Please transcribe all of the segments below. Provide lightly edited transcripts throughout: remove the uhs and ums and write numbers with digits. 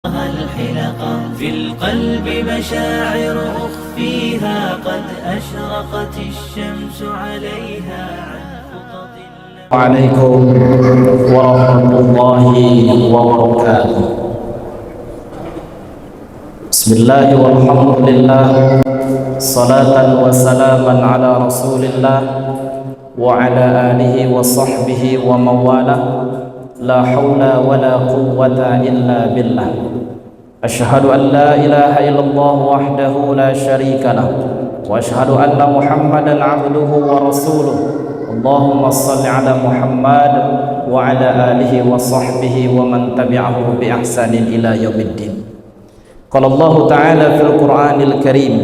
الحلقة في القلب مشاعر أخفيها قد أشرقت الشمس عليها عليكم ورحمة الله وبركاته. بسم الله والحمد لله صلاة وسلاما على رسول الله وعلى آله وصحبه ومن والاه لا حول ولا قوة إلا بالله. أشهد أن لا إله إلا الله وحده لا شريك له وأشهد أن محمدا عبده ورسوله. اللهم صل على محمد وعلى آله وصحبه ومن تبعه بإحسان إلى يوم الدين. قال الله تعالى في القرآن الكريم: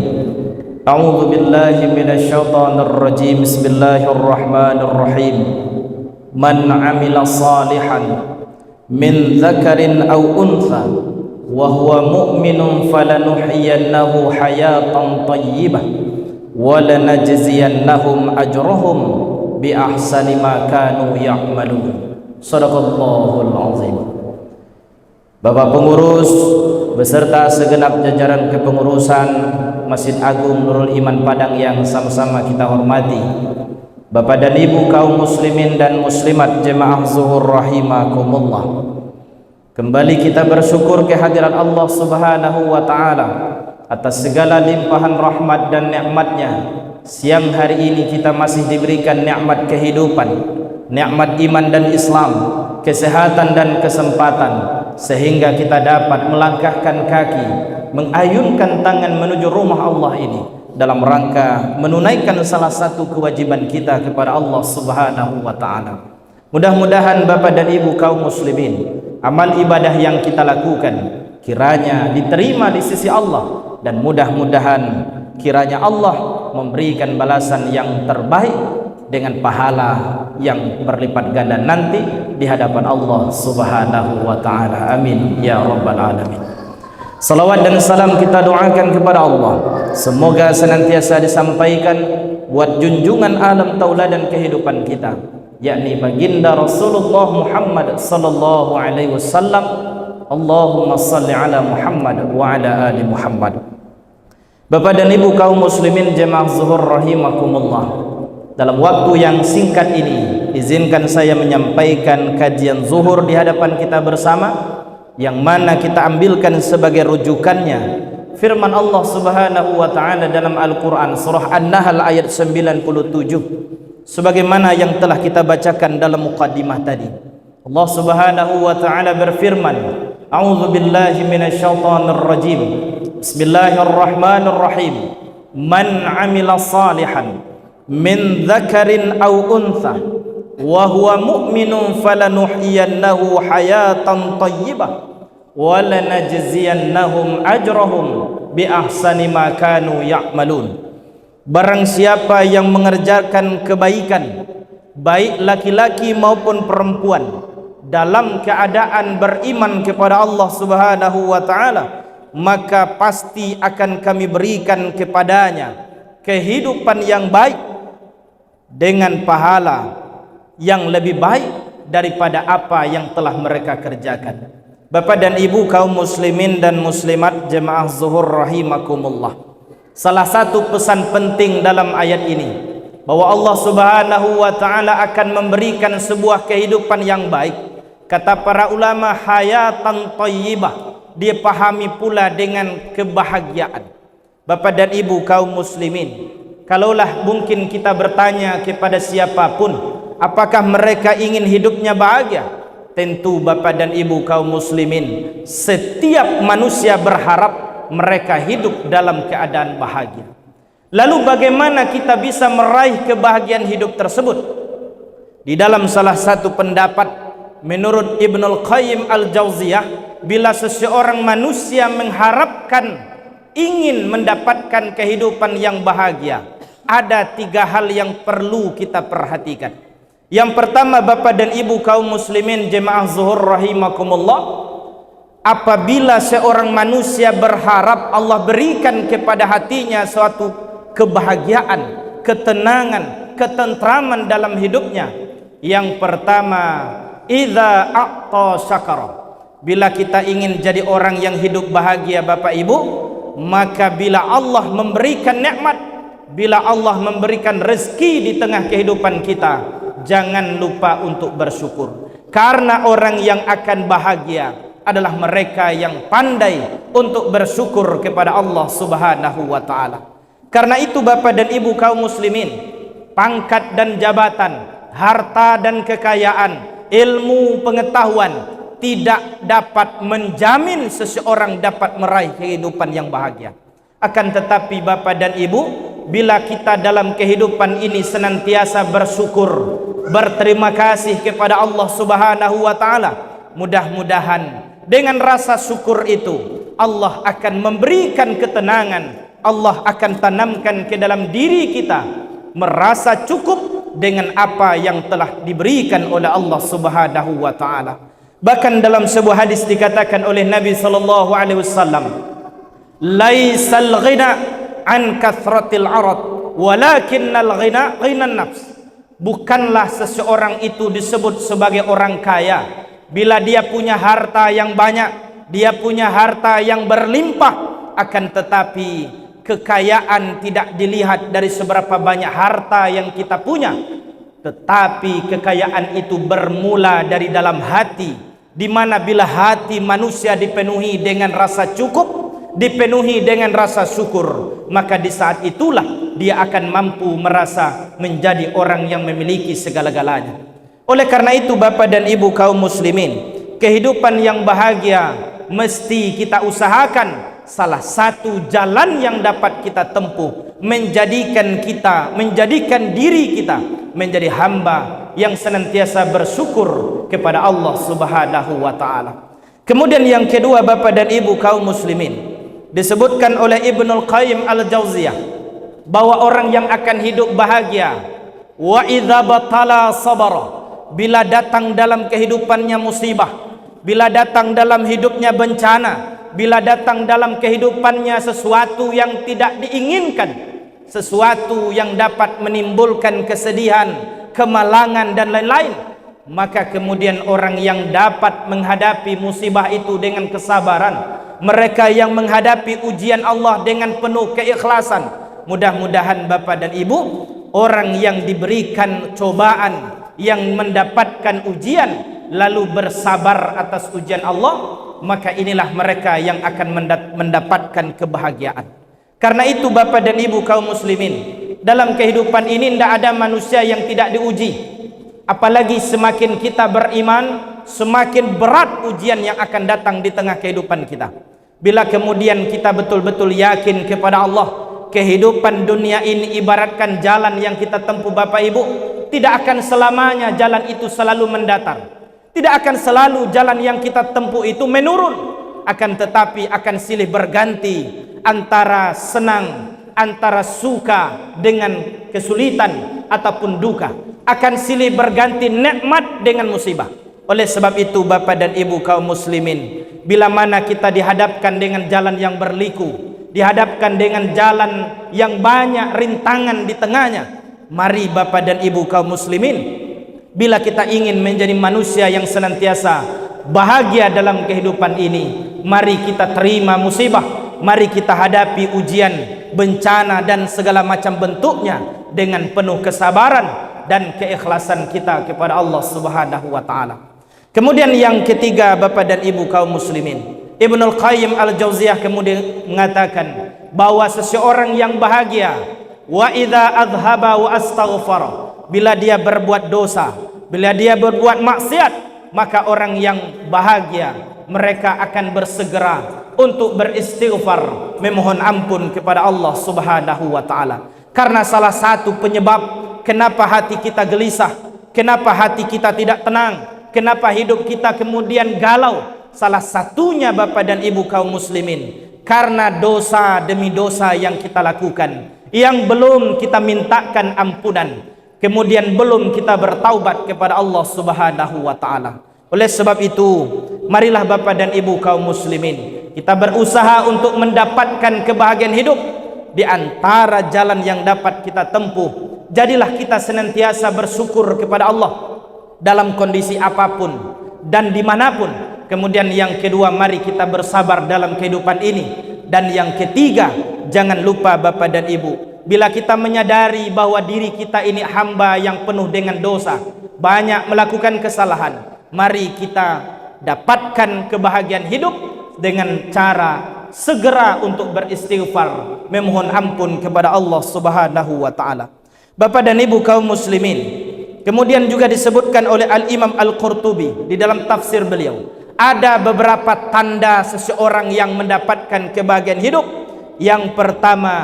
أعوذ بالله من الشيطان الرجيم. بسم الله الرحمن الرحيم. من عمل صالحا من ذكر أو أنثى وهو مؤمن فلنحيينه حياة طيبة ولنجزينهم أجرهم بأحسن ما كانوا يعملون. Shadaqallahul azim. Bapak pengurus beserta segenap jajaran kepengurusan Masjid Agung Nurul Iman Padang yang sama-sama kita hormati, Bapak dan Ibu kaum muslimin dan muslimat jemaah zuhur rahimakumullah. Kembali kita bersyukur kehadiran Allah Subhanahu wa taala atas segala limpahan rahmat dan nikmatnya. Siang hari ini kita masih diberikan nikmat kehidupan, nikmat iman dan Islam, kesehatan dan kesempatan, sehingga kita dapat melangkahkan kaki, mengayunkan tangan menuju rumah Allah ini dalam rangka menunaikan salah satu kewajiban kita kepada Allah Subhanahu wa taala. Mudah-mudahan Bapak dan Ibu kaum muslimin, amal ibadah yang kita lakukan kiranya diterima di sisi Allah, dan mudah-mudahan kiranya Allah memberikan balasan yang terbaik dengan pahala yang berlipat ganda nanti di hadapan Allah Subhanahu wa taala. Amin ya rabbal alamin. Salawat dan salam kita doakan kepada Allah, semoga senantiasa disampaikan buat junjungan alam tauladan kehidupan kita, yakni baginda Rasulullah Muhammad sallallahu alaihi wasallam. Allahumma salli ala Muhammad wa ala ali Muhammad. Bapak dan Ibu kaum muslimin jemaah zuhur rahimakumullah, dalam waktu yang singkat ini izinkan saya menyampaikan kajian zuhur di hadapan kita bersama, yang mana kita ambilkan sebagai rujukannya firman Allah Subhanahu wa taala dalam Al-Qur'an surah An-Nahl ayat 97, sebagaimana yang telah kita bacakan dalam muqaddimah tadi. Allah Subhanahu wa taala berfirman, A'udzu billahi minasyaitonir rajim. Bismillahirrahmanirrahim. Man 'amila salihan min dzakarin aw untha wa huwa mu'minun falanuhyiyannahu hayatan thayyibah wa lanajziyannahum ajrahum bi ahsani ma kanu ya'malun. Barang siapa yang mengerjakan kebaikan, baik laki-laki maupun perempuan, dalam keadaan beriman kepada Allah Subhanahu wa taala, maka pasti akan kami berikan kepadanya kehidupan yang baik dengan pahala yang lebih baik daripada apa yang telah mereka kerjakan. Bapak dan Ibu kaum muslimin dan muslimat jemaah zuhur rahimakumullah, salah satu pesan penting dalam ayat ini bahwa Allah Subhanahu wa taala akan memberikan sebuah kehidupan yang baik. Kata para ulama, hayatan thayyibah, dia pahami pula dengan kebahagiaan. Bapak dan Ibu kaum muslimin, kalaulah mungkin kita bertanya kepada siapapun, apakah mereka ingin hidupnya bahagia? Tentu Bapak dan Ibu kaum muslimin, setiap manusia berharap mereka hidup dalam keadaan bahagia. Lalu bagaimana kita bisa meraih kebahagiaan hidup tersebut? Di dalam salah satu pendapat menurut Ibnul Qayyim Al-Jauziyah, bila seseorang manusia mengharapkan ingin mendapatkan kehidupan yang bahagia, ada tiga hal yang perlu kita perhatikan. Yang pertama, Bapak dan Ibu kaum muslimin jemaah zuhur rahimakumullah, apabila seorang manusia berharap Allah berikan kepada hatinya suatu kebahagiaan, ketenangan, ketentraman dalam hidupnya, yang pertama, idza a'ta syakara, Bila kita ingin jadi orang yang hidup bahagia Bapak Ibu, maka bila Allah memberikan nikmat, bila Allah memberikan rezeki di tengah kehidupan kita, jangan lupa untuk bersyukur. Karena orang yang akan bahagia adalah mereka yang pandai untuk bersyukur kepada Allah Subhanahu wa taala. Karena itu Bapak dan Ibu kaum muslimin, pangkat dan jabatan, harta dan kekayaan, ilmu pengetahuan tidak dapat menjamin seseorang dapat meraih kehidupan yang bahagia. Akan tetapi Bapak dan Ibu, bila kita dalam kehidupan ini senantiasa bersyukur, berterima kasih kepada Allah Subhanahu wa taala, mudah-mudahan dengan rasa syukur itu Allah akan memberikan ketenangan, Allah akan tanamkan ke dalam diri kita merasa cukup dengan apa yang telah diberikan oleh Allah Subhanahu wa taala. Bahkan dalam sebuah hadis dikatakan oleh Nabi sallallahu alaihi wasallam, laisal ghina an kathratil arad walakinnal ghina ghinan nafs. Bukanlah seseorang itu disebut sebagai orang kaya bila dia punya harta yang banyak, dia punya harta yang berlimpah. Akan tetapi kekayaan tidak dilihat dari seberapa banyak harta yang kita punya, tetapi kekayaan itu bermula dari dalam hati, di mana bila hati manusia dipenuhi dengan rasa cukup, dipenuhi dengan rasa syukur, maka di saat itulah dia akan mampu merasa menjadi orang yang memiliki segala-galanya. Oleh karena itu Bapak dan Ibu kaum muslimin, kehidupan yang bahagia mesti kita usahakan. Salah satu jalan yang dapat kita tempuh menjadikan diri kita menjadi hamba yang senantiasa bersyukur kepada Allah Subhanahu wa taala. Kemudian yang kedua Bapak dan Ibu kaum muslimin, disebutkan oleh Ibnul Qayyim Al-Jauziyah bahwa orang yang akan hidup bahagia, wa idza batala sabara, bila datang dalam kehidupannya musibah, bila datang dalam hidupnya bencana, bila datang dalam kehidupannya sesuatu yang tidak diinginkan, sesuatu yang dapat menimbulkan kesedihan, kemalangan dan lain-lain, maka kemudian orang yang dapat menghadapi musibah itu dengan kesabaran, mereka yang menghadapi ujian Allah dengan penuh keikhlasan, mudah-mudahan Bapak dan Ibu, orang yang diberikan cobaan, yang mendapatkan ujian lalu bersabar atas ujian Allah, maka inilah mereka yang akan mendapatkan kebahagiaan. Karena itu Bapak dan Ibu kaum muslimin, dalam kehidupan ini tidak ada manusia yang tidak diuji. Apalagi semakin kita beriman, semakin berat ujian yang akan datang di tengah kehidupan kita. Bila kemudian kita betul-betul yakin kepada Allah, kehidupan dunia ini ibaratkan jalan yang kita tempuh Bapak Ibu, tidak akan selamanya jalan itu selalu mendatar. Tidak akan selalu jalan yang kita tempuh itu menurun, akan tetapi akan silih berganti antara senang, antara suka dengan kesulitan ataupun duka, akan silih berganti nikmat dengan musibah. Oleh sebab itu Bapak dan Ibu kaum muslimin, bila mana kita dihadapkan dengan jalan yang berliku, dihadapkan dengan jalan yang banyak rintangan di tengahnya, mari Bapak dan Ibu kaum muslimin, bila kita ingin menjadi manusia yang senantiasa bahagia dalam kehidupan ini, mari kita terima musibah, mari kita hadapi ujian, bencana dan segala macam bentuknya dengan penuh kesabaran dan keikhlasan kita kepada Allah Subhanahu wa taala. Kemudian yang ketiga Bapak dan Ibu kaum muslimin, Ibnul Qayyim Al-Jauziyah kemudian mengatakan bahwa seseorang yang bahagia, wa idza adhaba wa astaghfara, bila dia berbuat dosa, bila dia berbuat maksiat, maka orang yang bahagia mereka akan bersegera untuk beristighfar, memohon ampun kepada Allah Subhanahu wa taala. Karena salah satu penyebab kenapa hati kita gelisah, kenapa hati kita tidak tenang, kenapa hidup kita kemudian galau, salah satunya Bapak dan Ibu kaum muslimin, karena dosa demi dosa yang kita lakukan, yang belum kita mintakan ampunan, kemudian belum kita bertaubat kepada Allah Subhanahu wa taala. Oleh sebab itu, marilah Bapak dan Ibu kaum muslimin, kita berusaha untuk mendapatkan kebahagiaan hidup. Di antara jalan yang dapat kita tempuh, jadilah kita senantiasa bersyukur kepada Allah dalam kondisi apapun dan dimanapun. Kemudian yang kedua, mari kita bersabar dalam kehidupan ini. Dan yang ketiga, jangan lupa Bapak dan Ibu, bila kita menyadari bahwa diri kita ini hamba yang penuh dengan dosa, banyak melakukan kesalahan, mari kita dapatkan kebahagiaan hidup dengan cara segera untuk beristighfar, memohon ampun kepada Allah Subhanahu wa taala. Bapak dan Ibu kaum muslimin, kemudian juga disebutkan oleh Al-Imam Al-Qurtubi di dalam tafsir beliau, ada beberapa tanda seseorang yang mendapatkan kebahagiaan hidup. Yang pertama,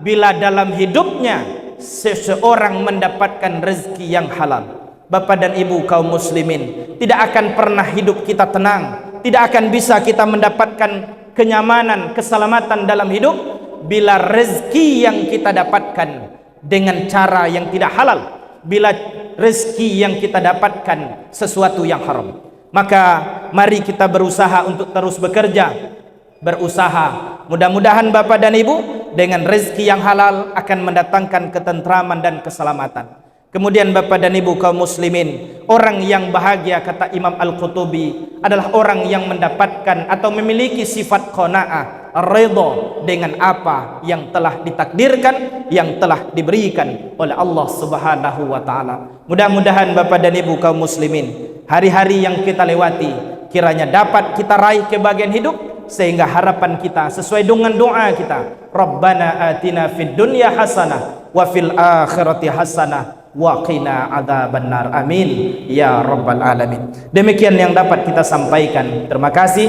bila dalam hidupnya seseorang mendapatkan rezeki yang halal. Bapak dan Ibu kaum muslimin, tidak akan pernah hidup kita tenang, tidak akan bisa kita mendapatkan kenyamanan, keselamatan dalam hidup bila rezeki yang kita dapatkan dengan cara yang tidak halal, bila rezeki yang kita dapatkan sesuatu yang haram. Maka mari kita berusaha untuk terus bekerja, berusaha. Mudah-mudahan Bapak dan Ibu dengan rezeki yang halal akan mendatangkan ketentraman dan keselamatan. Kemudian Bapak dan Ibu kaum muslimin, orang yang bahagia kata Imam Al-Qurtubi adalah orang yang mendapatkan atau memiliki sifat qanaah, ridha dengan apa yang telah ditakdirkan, yang telah diberikan oleh Allah Subhanahu wa taala. Mudah-mudahan Bapak dan Ibu kaum muslimin, hari-hari yang kita lewati kiranya dapat kita raih kebahagiaan hidup, sehingga harapan kita sesuai dengan doa kita, Rabbana atina fid dunya hasanah wa fil akhirati hasanah wa qina adzabannar, amin ya rabbal alamin. Demikian yang dapat kita sampaikan. Terima kasih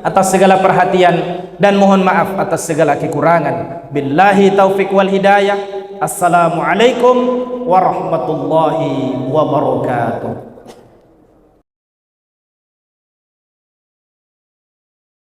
atas segala perhatian dan mohon maaf atas segala kekurangan. Billahi taufik wal hidayah. Assalamualaikum warahmatullahi wabarakatuh.